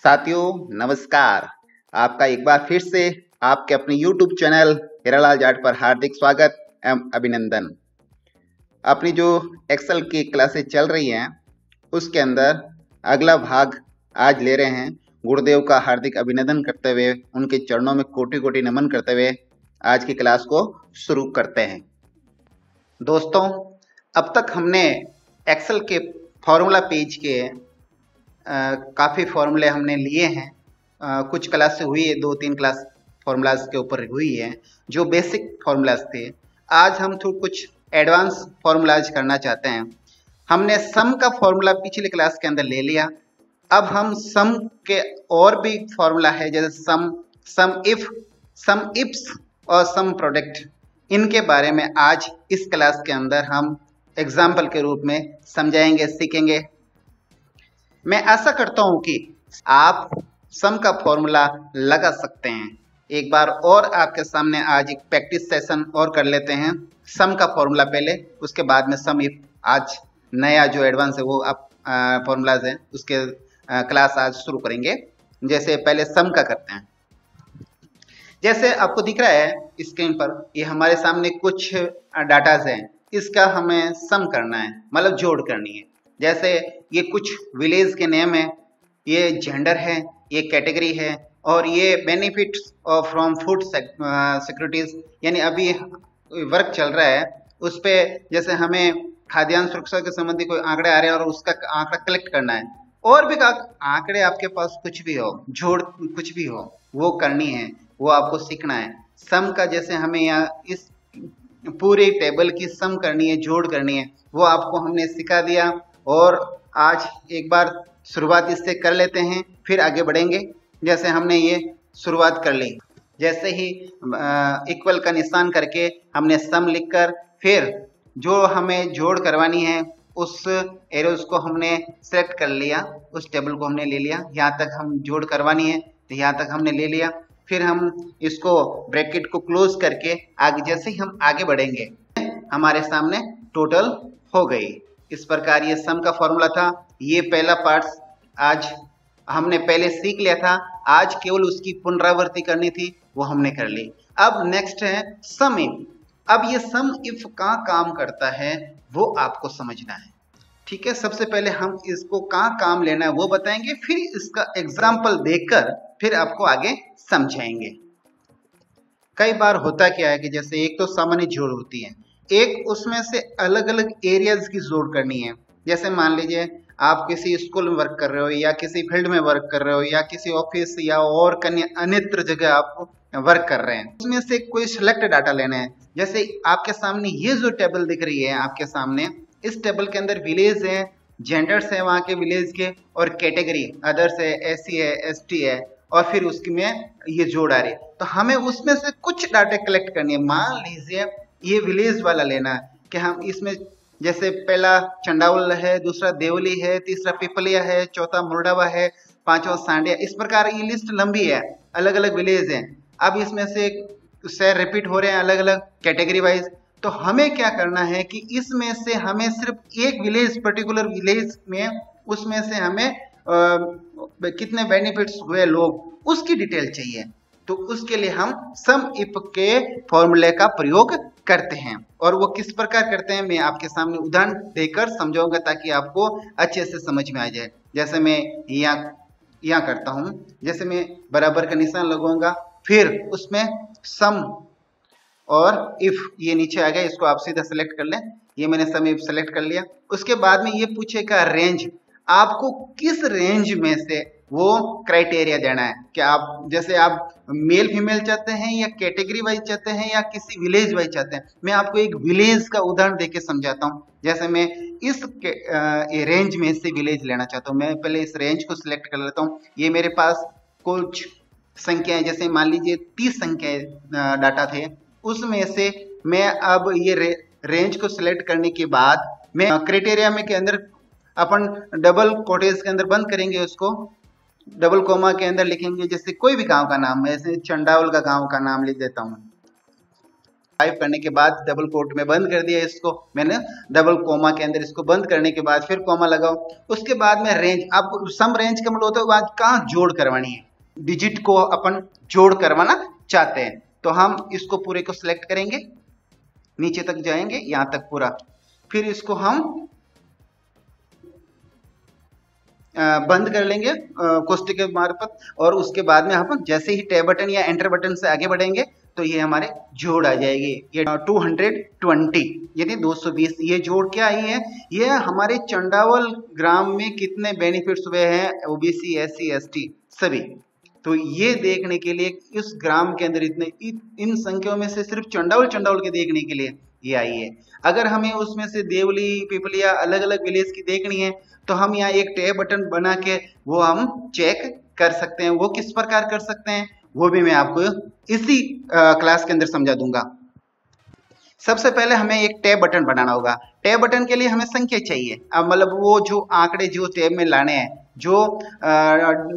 साथियों नमस्कार। आपका एक बार फिर से आपके अपने YouTube चैनल हीरालाल जाट पर हार्दिक स्वागत एवं अभिनंदन। अपनी जो एक्सेल की क्लासेस चल रही हैं उसके अंदर अगला भाग आज ले रहे हैं। गुरुदेव का हार्दिक अभिनंदन करते हुए, उनके चरणों में कोटि कोटि नमन करते हुए आज की क्लास को शुरू करते हैं। दोस्तों, अब तक हमने एक्सेल के फॉर्मूला पेज के काफ़ी फॉर्मूले हमने लिए हैं। कुछ क्लास हुई है, 2-3 क्लास फॉर्मूलाज के ऊपर हुई है जो बेसिक फॉर्मूलाज थे। आज हम कुछ एडवांस फॉर्मूलाज करना चाहते हैं। हमने सम का फॉर्मूला पिछली क्लास के अंदर ले लिया। अब हम सम के और भी फॉर्मूला है, जैसे सम इफ, सम इफ्स और सम प्रोडक्ट, इनके बारे में आज इस क्लास के अंदर हम एग्जाम्पल के रूप में समझाएंगे, सीखेंगे। मैं आशा करता हूं कि आप सम का फॉर्मूला लगा सकते हैं। एक बार और आपके सामने आज एक प्रैक्टिस सेशन और कर लेते हैं। सम का फॉर्मूला पहले, उसके बाद में सम इफ आज नया जो एडवांस है वो आप फॉर्मूलाज हैं उसके क्लास आज शुरू करेंगे। जैसे पहले सम का करते हैं। जैसे आपको दिख रहा है स्क्रीन पर, ये हमारे सामने कुछ डाटाज हैं, इसका हमें सम करना है, मतलब जोड़ करनी है। जैसे ये कुछ विलेज के नेम है, ये जेंडर है, ये कैटेगरी है और ये बेनिफिट्स फ्रॉम फूड सिक्योरिटीज, यानी अभी वर्क चल रहा है उस पे, जैसे हमें खाद्यान्न सुरक्षा के संबंधी कोई आंकड़े आ रहे हैं और उसका आंकड़ा कलेक्ट करना है। और भी आंकड़े आपके पास कुछ भी हो, जोड़ कुछ भी हो, वो करनी है, वो आपको सीखना है। सम का जैसे हमें यहाँ इस पूरी टेबल की सम करनी है, जोड़ करनी है, वो आपको हमने सिखा दिया। और आज एक बार शुरुआत इससे कर लेते हैं, फिर आगे बढ़ेंगे। जैसे हमने ये शुरुआत कर ली, जैसे ही इक्वल का निशान करके हमने सम लिखकर, फिर जो हमें जोड़ करवानी है उस एरोज को हमने सेलेक्ट कर लिया, उस टेबल को हमने ले लिया। यहाँ तक हम जोड़ करवानी है तो यहाँ तक हमने ले लिया। फिर हम इसको ब्रैकेट को क्लोज करके आगे, जैसे ही हम आगे बढ़ेंगे हमारे सामने टोटल हो गई। इस प्रकार ये सम का फॉर्मूला था। ये पहला पार्ट आज हमने पहले सीख लिया था, आज केवल उसकी पुनरावृत्ति करनी थी, वो हमने कर ली। अब नेक्स्ट है सम इफ। अब ये सम इफ का काम करता है वो आपको समझना है, ठीक है। सबसे पहले हम इसको कहाँ काम लेना है वो बताएंगे, फिर इसका एग्जाम्पल देखकर फिर आपको आगे समझाएंगे। कई बार होता क्या है कि जैसे एक तो सामान्य जोड़ होती है, एक उसमें से अलग अलग एरियाज की जोड़ करनी है। जैसे मान लीजिए आप किसी स्कूल में वर्क कर रहे हो, या किसी फील्ड में वर्क कर रहे हो, या किसी ऑफिस या और अन्यत्र जगह आप वर्क कर रहे हैं, उसमें से कोई सिलेक्ट डाटा लेना है। जैसे आपके सामने ये जो टेबल दिख रही है आपके सामने, इस टेबल के अंदर विलेज है, जेंडर्स है वहाँ के विलेज के, और कैटेगरी अदर्स है, एससी है, एसटी है, और फिर उसकी में ये जोड़ आ रही है। तो हमें उसमें से कुछ डाटा कलेक्ट करनी है। मान लीजिए ये विलेज वाला लेना है कि हम इसमें, जैसे पहला चंडावल है, दूसरा देवली है, तीसरा पिपलिया है, चौथा मुरडावा है, पांचवा सांडिया, इस प्रकार ये लिस्ट लंबी है, अलग अलग विलेज हैं। अब इसमें से शहर रिपीट हो रहे हैं अलग अलग कैटेगरी वाइज। तो हमें क्या करना है कि इसमें से हमें सिर्फ एक विलेज, पर्टिकुलर विलेज में, उसमें से हमें कितने बेनिफिट्स हुए लोग, उसकी डिटेल चाहिए। तो उसके लिए हम सम इफ के फॉर्मूले का प्रयोग करते हैं। और वो किस प्रकार करते हैं मैं आपके सामने उदाहरण देकर समझाऊंगा, ताकि आपको अच्छे से समझ में आ जाए। जैसे मैं यहाँ करता हूँ, जैसे मैं बराबर का निशान लगाऊंगा, फिर उसमें सम और इफ ये नीचे आ गया, इसको आप सीधा सेलेक्ट कर लें। ये मैंने सम इफ सेलेक्ट कर लिया। उसके बाद में ये पूछेगा रेंज, आपको किस रेंज में से वो क्राइटेरिया देना है कि आप, जैसे आप मेल फीमेल चाहते हैं, या कैटेगरी वाइज चाहते हैं, या किसी विलेज वाइज चाहते हैं। मैं आपको एक विलेज का उदाहरण देके समझाता हूँ। जैसे मैं इस रेंज में से विलेज लेना चाहता हूँ, मैं पहले इस रेंज को सिलेक्ट कर लेता हूँ। ये मेरे पास कुछ संख्याएं, जैसे मान लीजिए 30 संख्याएं डाटा थे, उसमें से मैं अब ये रेंज को सिलेक्ट करने के बाद मैं क्राइटेरिया में के अंदर अपन डबल कोटेज के अंदर बंद करेंगे, उसको डबल कोमा के अंदर लिखेंगे। जैसे कोई भी गांव का नाम, ऐसे चंडावल का गांव का नाम लिख देता हूँ। टाइप करने के बाद डबल कोट में बंद कर दिया इसको मैंने, डबल कोमा के अंदर इसको बंद करने के बाद फिर कोमा लगाओ। उसके बाद में रेंज, अब सम रेंज का मतलब होता है बाद कहाँ जोड़ करवानी है, डिजिट को अपन जोड़ करवाना चाहते हैं, तो हम इसको पूरे को सिलेक्ट करेंगे, नीचे तक जाएंगे यहां तक पूरा, फिर इसको हम बंद कर लेंगे कोष्टक के मार्फत, और उसके बाद में हम जैसे ही टैब बटन या एंटर बटन से आगे बढ़ेंगे तो ये हमारे जोड़ आ जाएगी, ये 220 यानी 220। ये जोड़ क्या आई है, ये हमारे चंडावल ग्राम में कितने बेनिफिट्स हुए हैं ओबीसी एससी एसटी सभी, तो ये देखने के लिए इस ग्राम के अंदर इतने इन संख्याओं में से सिर्फ चंडावल के देखने के लिए ये आई है। अगर हमें उसमें से देवली पिपलिया अलग अलग विलेज की देखनी है तो हम यहाँ एक टैब बटन बना के वो हम चेक कर सकते हैं। वो किस प्रकार कर सकते हैं वो भी मैं आपको इसी क्लास के अंदर समझा दूंगा। सबसे पहले हमें एक टैब बटन बनाना होगा। टैब बटन के लिए हमें संख्या चाहिए, अब मतलब वो जो आंकड़े जो टैब में लाने हैं, जो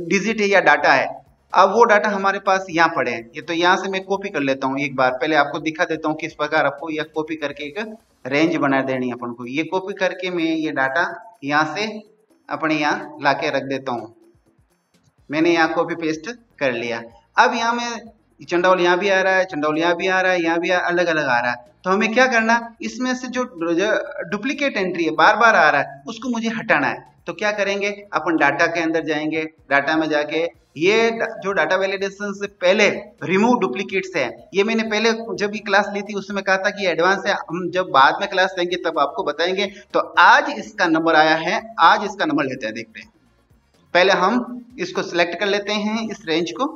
डिजिट है या डाटा है, अब वो डाटा हमारे पास यहाँ पड़े हैं। ये तो यहाँ से मैं कॉपी कर लेता हूँ, एक बार पहले आपको दिखा देता हूँ किस प्रकार आपको यह कॉपी करके एक रेंज बना देनी है अपन को। ये कॉपी करके मैं ये डाटा यहाँ से अपने यहाँ ला के रख देता हूँ। मैंने यहाँ कॉपी पेस्ट कर लिया। अब यहाँ में चंडावल यहाँ भी आ रहा है, चंडावल यहाँ भी आ रहा है, यहाँ भी अलग अलग आ रहा है, तो हमें क्या करना, इसमें से जो डुप्लीकेट एंट्री है बार बार आ रहा है उसको मुझे हटाना है। तो क्या करेंगे, अपन डाटा के अंदर जाएंगे, डाटा में जाके ये जो डाटा वैलिडेशन से पहले रिमूव डुप्लीकेट्स है, ये मैंने पहले जब ये क्लास ली थी उसमें कहा था कि एडवांस है, हम जब बाद में क्लास लेंगे तब आपको बताएंगे। तो आज इसका नंबर आया है, आज इसका नंबर लेते हैं, देखते हैं। पहले हम इसको सिलेक्ट कर लेते हैं, इस रेंज को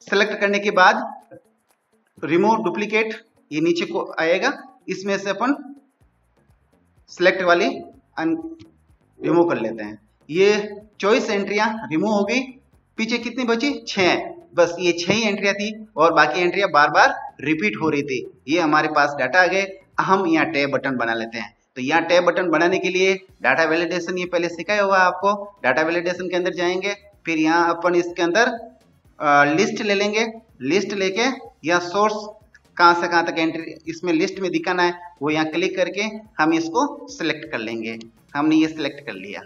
सिलेक्ट करने के बाद रिमूव डुप्लीकेट ये नीचे को आएगा, इसमें से अपन सिलेक्ट वाली रिमूव कर लेते हैं। ये 24 एंट्रियां रिमूव हो गई, पीछे कितनी बची 6, बस ये 6 ही एंट्रियां थी और बाकी एंट्रियां बार बार रिपीट हो रही थी। ये हमारे पास डाटा आ गए। हम यहाँ टैब बटन बना लेते हैं। तो यहाँ टैब बटन बनाने के लिए डाटा वैलिडेशन ये पहले सिखाया हुआ आपको, डाटा वैलिडेशन के अंदर जाएंगे, फिर यहाँ अपन इसके अंदर लिस्ट ले लेंगे, लिस्ट लेके या सोर्स कहाँ से कहाँ तक एंट्री इसमें लिस्ट में दिखाना है वो यहाँ क्लिक करके हम इसको सिलेक्ट कर लेंगे। हमने ये सिलेक्ट कर लिया,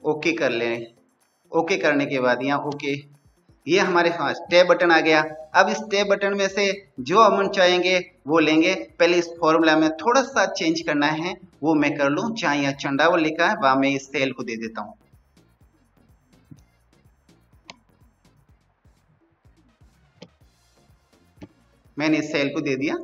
ओके कर लें। ओके करने के बाद यहाँ ओके, ये हमारे पास टैब बटन आ गया। अब इस टैब बटन में से जो हम चाहेंगे वो लेंगे। पहले इस फॉर्मूला में थोड़ा सा चेंज करना है, वो मैं कर लूँ। जहाँ यहाँ चंडावल लिखा है वहां मैं इस सेल को दे देता हूँ। मैंने इस सेल को दे दिया,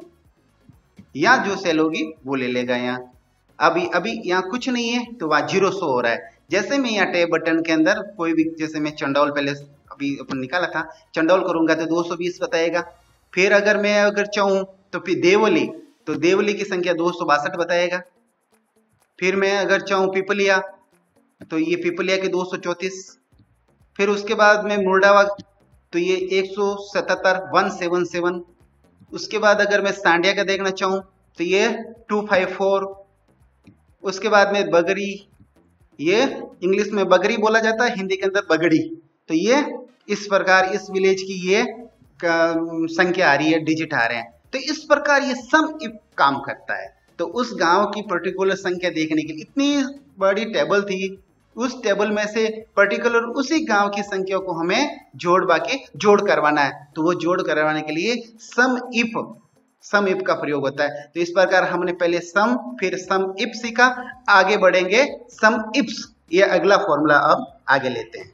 यहाँ जो सेल होगी वो ले लेगा। यहाँ अभी यहाँ कुछ नहीं है तो वहाँ 0 शो हो रहा है। जैसे मैं यहाँ टैब बटन के अंदर कोई भी, जैसे मैं चंडावल पहले अभी अपन निकाला था, चंडावल करूंगा तो 220 बताएगा। फिर अगर मैं चाहूँ तो फिर देवली, तो देवली की संख्या 262 बताएगा। फिर मैं अगर चाहूँ पिपलिया तो ये पिपलिया के 234। फिर उसके बाद में मुर्डावा तो ये 177 177। उसके बाद अगर मैं सांडिया का देखना चाहूँ तो ये 254। उसके बाद में बगरी, ये इंग्लिश में बगरी बोला जाता है, हिंदी के अंदर बगड़ी। तो ये इस प्रकार इस विलेज की ये संख्या आ रही है, डिजिट आ रहे हैं। तो इस प्रकार ये सम इफ काम करता है। तो उस गांव की पर्टिकुलर संख्या देखने के लिए इतनी बड़ी टेबल थी, उस टेबल में से पर्टिकुलर उसी गांव की संख्या को हमें जोड़ करवाना है। तो वो जोड़ करवाने के लिए सम इफ का प्रयोग होता है। तो इस प्रकार हमने पहले सम फिर सम इफ सीखा, आगे बढ़ेंगे सम इफ्स, ये अगला फॉर्मूला अब आगे लेते हैं।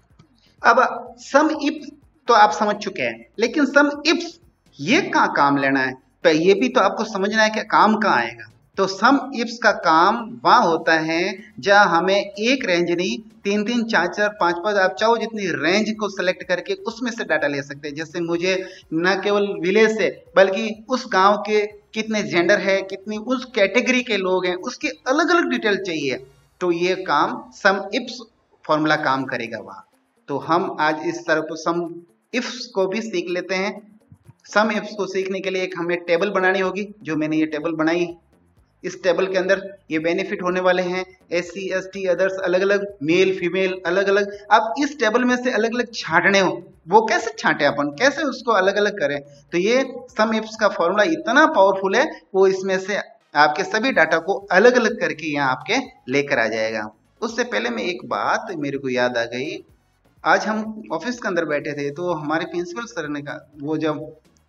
अब सम इफ तो आप समझ चुके हैं, लेकिन सम इफ्स ये कहाँ काम लेना है, तो ये भी तो आपको समझना है कि काम कहाँ आएगा। तो सम इफ्स का काम वहां होता है जहां हमें एक रेंज नहीं 3 3 4 4 5 5 आप चाहो जितनी रेंज को सिलेक्ट करके उसमें से डाटा ले सकते हैं। जैसे मुझे न केवल विलेज से बल्कि उस गांव के कितने जेंडर है, कितनी उस कैटेगरी के लोग हैं, उसकी अलग अलग डिटेल चाहिए। तो ये काम सम इफ्स फॉर्मूला काम करेगा वहां। तो हम आज इस तरह को सम इफ्स को भी सीख लेते हैं। सम इफ्स को सीखने के लिए एक हमें टेबल बनानी होगी, जो मैंने ये टेबल बनाई। इस टेबल के अंदर ये बेनिफिट होने वाले हैं, SC ST अदर्स अलग अलग, मेल फीमेल अलग अलग। अब इस टेबल में से अलग अलग छांटने हो, वो कैसे छांटे अपन, कैसे उसको अलग अलग करें? तो ये सम इफ्स का फॉर्मूला इतना पावरफुल है, वो इसमें से आपके सभी डाटा को अलग अलग करके यहाँ आपके लेकर आ जाएगा। उससे पहले मैं एक बात मेरे को याद आ गई, आज हम ऑफिस के अंदर बैठे थे तो हमारे प्रिंसिपल सर ने कहा, वो जब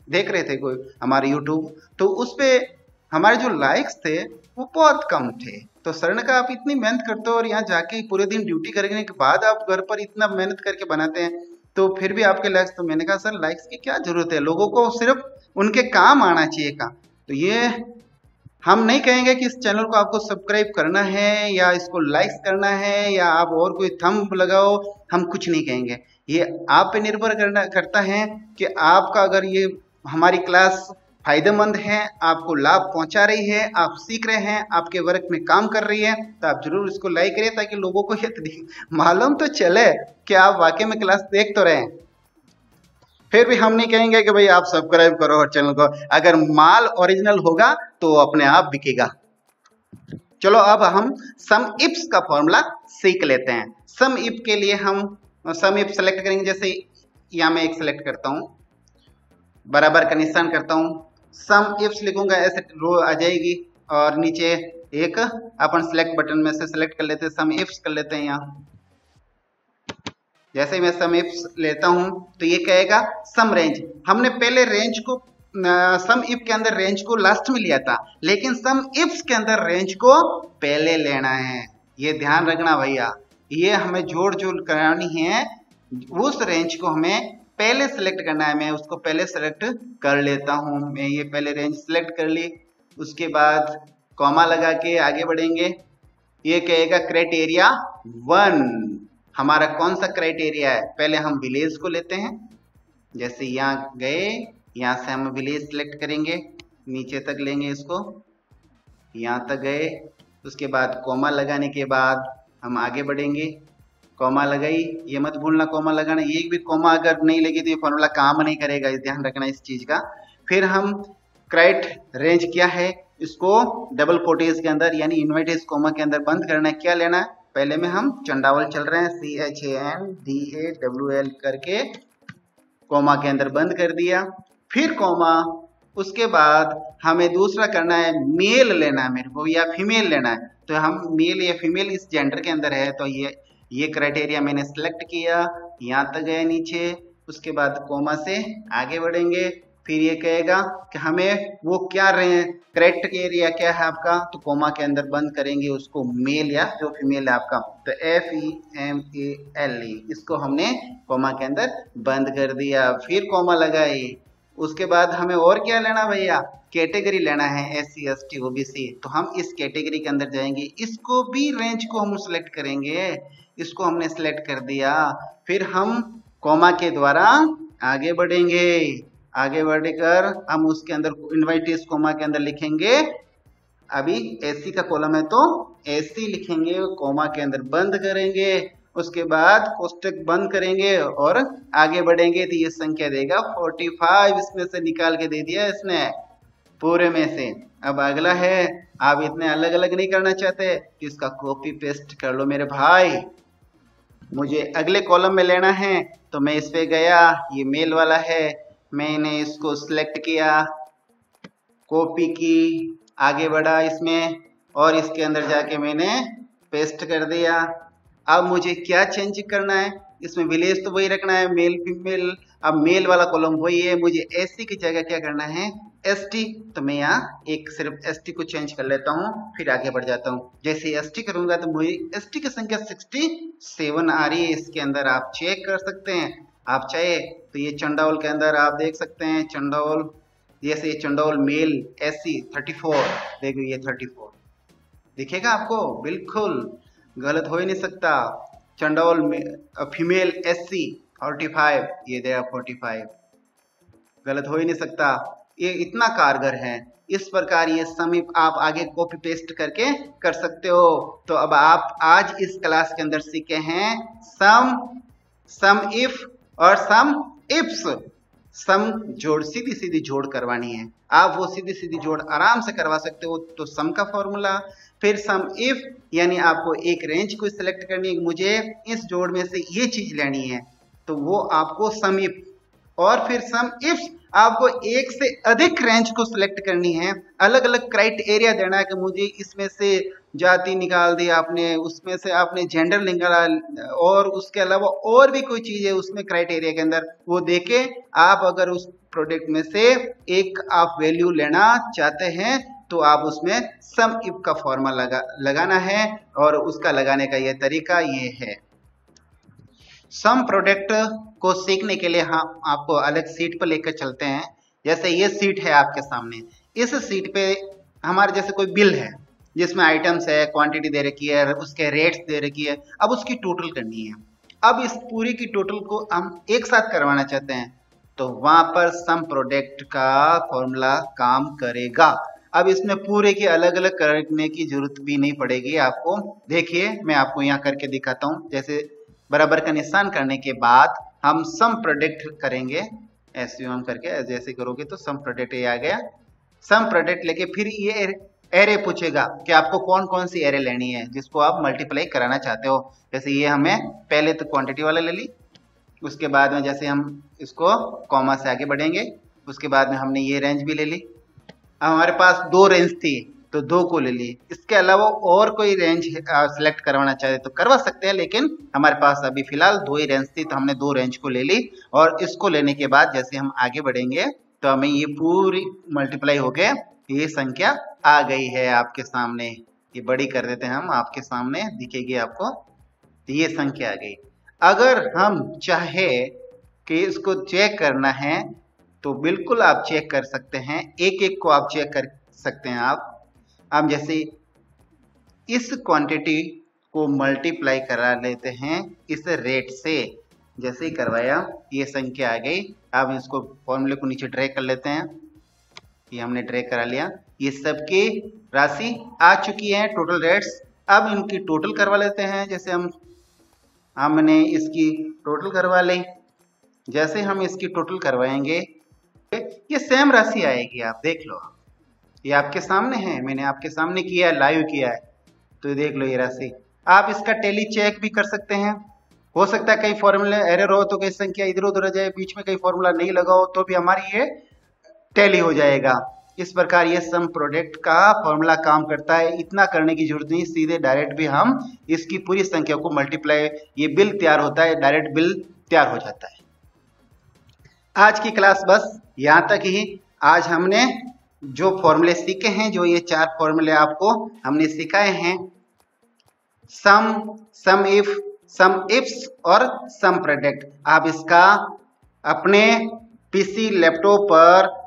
देख रहे थे कोई हमारे यूट्यूब, तो उस पे हमारे जो लाइक्स थे वो बहुत कम थे। तो सर ने कहा आप इतनी मेहनत करते हो और यहाँ जाके पूरे दिन ड्यूटी करने के बाद आप घर पर इतना मेहनत करके बनाते हैं, तो फिर भी आपके लाइक्स। तो मैंने कहा सर लाइक्स की क्या जरूरत है, लोगों को सिर्फ उनके काम आना चाहिए का। तो ये हम नहीं कहेंगे कि इस चैनल को आपको सब्सक्राइब करना है या इसको लाइक्स करना है या आप और कोई थंब लगाओ, हम कुछ नहीं कहेंगे। ये आप पे निर्भर करता है कि आपका अगर ये हमारी क्लास फायदेमंद है, आपको लाभ पहुंचा रही है, आप सीख रहे हैं, आपके वर्क में काम कर रही है, तो आप जरूर इसको लाइक करिए ताकि लोगों को ये मालूम तो चले कि आप वाकई में क्लास देख तो रहे हैं। फिर भी हम नहीं कहेंगे कि भाई आप सब्सक्राइब करो और चैनल को, अगर माल ओरिजिनल होगा तो अपने आप बिकेगा। चलो अब हम सम इफ्स का फॉर्मूला सीख लेते हैं। सम इफ के लिए हम सम इफ सेलेक्ट करेंगे, जैसे यहाँ मैं एक सेलेक्ट करता हूँ, बराबर का निशान करता हूँ, सम इफ्स लिखूंगा, ऐसे रो आ जाएगी और नीचे एक अपन सिलेक्ट बटन में से सिलेक्ट कर लेते हैं, सम इफ्स कर लेते हैं। यहाँ जैसे मैं सम इफ्स लेता हूं तो ये कहेगा सम रेंज। हमने पहले रेंज को सम इफ के अंदर रेंज को लास्ट में लिया था, लेकिन सम इफ्स के अंदर रेंज को पहले लेना है, ये ध्यान रखना भैया। ये हमें जोड़ करानी है, उस रेंज को हमें पहले सेलेक्ट करना है। मैं उसको पहले सेलेक्ट कर लेता हूं, मैं ये पहले रेंज सेलेक्ट कर ली, उसके बाद कॉमा लगा के आगे बढ़ेंगे। ये कहेगा क्राइटेरिया 1, हमारा कौन सा क्राइटेरिया है? पहले हम विलेज को लेते हैं, जैसे यहाँ गए, यहाँ से हम विलेज सेलेक्ट करेंगे, नीचे तक लेंगे इसको, यहाँ तक गए, उसके बाद कॉमा लगाने के बाद हम आगे बढ़ेंगे। कॉमा लगाई, ये मत भूलना कॉमा लगाना, ये भी कॉमा अगर नहीं लगी तो ये फॉर्मूला काम नहीं करेगा, इस ध्यान रखना इस चीज का। फिर हम क्राइट रेंज क्या है, इसको डबल कोटेज के अंदर यानी इन्वर्टेड कॉमा के अंदर बंद करना है। क्या लेना है? पहले में हम चंडावल चल रहे हैं, CHANDAWL करके कॉमा के अंदर बंद कर दिया, फिर कॉमा, उसके बाद हमें दूसरा करना है मेल लेना है मेरे को या फीमेल लेना है। तो हम मेल या फीमेल इस जेंडर के अंदर है, तो ये क्राइटेरिया मैंने सेलेक्ट किया, यहाँ तक गए नीचे, उसके बाद कॉमा से आगे बढ़ेंगे। फिर ये कहेगा कि हमें वो क्या रहे क्राइटेरिया क्या है आपका, तो कॉमा के अंदर बंद करेंगे उसको, मेल या जो फीमेल है आपका, तो FEMALE, इसको हमने कॉमा के अंदर बंद कर दिया। फिर कॉमा लगाए, उसके बाद हमें और क्या लेना भैया, कैटेगरी लेना है, SC ST OBC। तो हम इस कैटेगरी के अंदर जाएंगे, इसको भी रेंज को हम सिलेक्ट करेंगे, इसको हमने सिलेक्ट कर दिया। फिर हम कॉमा के द्वारा आगे बढ़ेंगे, आगे बढ़कर हम उसके अंदर इन्वर्टेड कॉमा के अंदर लिखेंगे, अभी SC का कॉलम है तो SC लिखेंगे, कॉमा के अंदर बंद करेंगे, उसके बाद कोष्टक बंद करेंगे और आगे बढ़ेंगे। तो ये संख्या देगा 45, इसमें से निकाल के दे दिया इसने पूरे में से। अब अगला है, आप इतने अलग अलग नहीं करना चाहते कि इसका कॉपी पेस्ट कर लो मेरे भाई, मुझे अगले कॉलम में लेना है, तो मैं इस पे गया, ये मेल वाला है, मैंने इसको सिलेक्ट किया, कॉपी की, आगे बढ़ा इसमें और इसके अंदर जाके मैंने पेस्ट कर दिया। अब मुझे क्या चेंज करना है, इसमें विलेज तो वही रखना है, मेल फीमेल, अब मेल वाला कॉलम वही है, मुझे SC की जगह क्या करना है, ST। तो मैं यहाँ एक सिर्फ ST को चेंज कर लेता हूँ, फिर आगे बढ़ जाता हूँ। जैसे ST करूंगा तो मुझे ST की संख्या 67 आ रही है, इसके अंदर आप चेक कर सकते हैं। आप चाहे तो ये चंडावल के अंदर आप देख सकते हैं, चंडावल, जैसे चंडावल मेल SC 34, देखिए ये 34 दिखेगा आपको, बिल्कुल गलत हो ही नहीं सकता। चंडावल फीमेल SC 45, ये देगा 45, गलत हो ही नहीं सकता, ये इतना कारगर है। इस प्रकार ये सम इफ आप आगे कॉपी पेस्ट करके कर सकते हो। तो अब आप आज इस क्लास के अंदर सीखे हैं सम इफ और सम इफ्स। सम जोड़, सीधी सीधी जोड़ करवानी है, आप वो सीधी सीधी जोड़ आराम से करवा सकते हो। तो सम का फॉर्मूला, फिर सम इफ, यानी आपको एक रेंज को सिलेक्ट करनी है, मुझे इस जोड़ में से ये चीज लेनी है, तो वो आपको सम इफ, और फिर सम इफ आपको एक से अधिक रेंज को सिलेक्ट करनी है, अलग अलग क्राइटेरिया देना है कि मुझे इसमें से जाति निकाल दी आपने, उसमें से आपने जेंडर निकाला, और उसके अलावा और भी कोई चीज है उसमें क्राइटेरिया के अंदर, वो देके आप अगर उस प्रोडक्ट में से एक आप वैल्यू लेना चाहते हैं तो आप उसमें सम इफ का फॉर्मूला लगाना है, और उसका लगाने का ये तरीका ये है। सम प्रोडक्ट को सीखने के लिए हम आपको अलग सीट पर लेकर चलते हैं। जैसे ये सीट है आपके सामने, इस सीट पे हमारे जैसे कोई बिल है जिसमें आइटम्स है, क्वांटिटी दे रखी है, उसके रेट्स दे रखी है, अब उसकी टोटल करनी है। अब इस पूरी की टोटल को हम एक साथ करवाना चाहते हैं, तो वहां पर सम प्रोडक्ट का फॉर्मूला काम करेगा। अब इसमें पूरे की अलग अलग करने की जरूरत भी नहीं पड़ेगी आपको। देखिए मैं आपको यहाँ करके दिखाता हूँ। जैसे बराबर का निशान करने के बाद हम सम प्रोडक्ट करेंगे, ऐसे हम करके जैसे करोगे तो सम प्रोडक्ट ये आ गया। सम प्रोडक्ट लेके फिर ये एरे पूछेगा कि आपको कौन कौन सी एरे लेनी है जिसको आप मल्टीप्लाई कराना चाहते हो। जैसे ये हमें पहले तो क्वांटिटी वाला ले ली, उसके बाद में जैसे हम इसको कॉमा से आगे बढ़ेंगे, उसके बाद में हमने ये रेंज भी ले ली। अब हमारे पास दो रेंज थी तो दो को ले ली, इसके अलावा और कोई रेंज सिलेक्ट करवाना चाहे तो करवा सकते हैं, लेकिन हमारे पास अभी फिलहाल दो ही रेंज थी तो हमने दो रेंज को ले ली। और इसको लेने के बाद जैसे हम आगे बढ़ेंगे तो हमें ये पूरी मल्टीप्लाई हो गए, ये संख्या आ गई है आपके सामने। ये बड़ी कर देते हैं हम, आपके सामने दिखेगी आपको, तो ये संख्या आ गई। अगर हम चाहे कि इसको चेक करना है तो बिल्कुल आप चेक कर सकते हैं, एक एक को आप चेक कर सकते हैं। आप जैसे इस क्वांटिटी को मल्टीप्लाई करा लेते हैं इस रेट से, जैसे ही करवाया ये संख्या आ गई। अब इसको फॉर्मूले को नीचे ड्रैग कर लेते हैं, ये हमने ड्रैग करा लिया, ये सबकी राशि आ चुकी है, टोटल रेट्स। अब इनकी टोटल करवा लेते हैं। जैसे हमने इसकी टोटल करवा ली, जैसे हम इसकी टोटल करवाएंगे ये सेम राशि आएगी। आप देख लो, ये आपके सामने है, मैंने आपके सामने किया है, लाइव किया है, तो ये देख लो ये राशि। आप इसका टैली चेक भी कर सकते हैं। हो सकता है कई फॉर्मूले एरर हो तो कई संख्या इधर उधर आ जाए, बीच में कई फॉर्मूला नहीं लगा हो तो भी हमारी ये टैली हो जाएगा। इस प्रकार ये सम प्रोडक्ट का फॉर्मूला काम करता है। इतना करने की जरूरत नहीं, सीधे डायरेक्ट भी हम इसकी पूरी संख्या को मल्टीप्लाई, ये बिल तैयार होता है, डायरेक्ट बिल तैयार हो जाता है। आज की क्लास बस यहाँ तक ही। आज हमने जो फॉर्मूले सीखे हैं, जो ये चार फॉर्मूले आपको हमने सिखाए हैं, सम इफ, सम इफ्स और सम प्रोडक्ट, आप इसका अपने पीसी लैपटॉप पर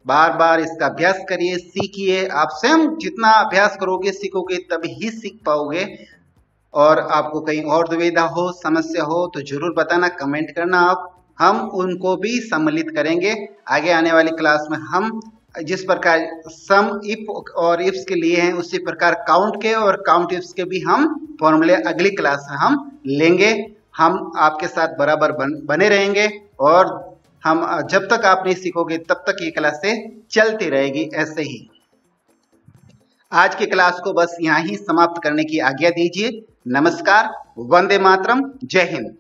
बार बार इसका अभ्यास करिए, सीखिए। आप स्वयं जितना अभ्यास करोगे, सीखोगे, तभी ही सीख पाओगे। और आपको कहीं और दुविधा हो, समस्या हो तो जरूर बताना, कमेंट करना आप, हम उनको भी सम्मिलित करेंगे। आगे आने वाली क्लास में हम जिस प्रकार सम इफ और इफ्स के लिए हैं, उसी प्रकार काउंट के और काउंट इफ्स के भी हम फॉर्मूले अगली क्लास में हम लेंगे। हम आपके साथ बराबर बने रहेंगे, और हम जब तक आप नहीं सीखोगे तब तक ये क्लास से चलती रहेगी ऐसे ही। आज की क्लास को बस यहाँ ही समाप्त करने की आज्ञा दीजिए। नमस्कार, वंदे मातरम, जय हिंद।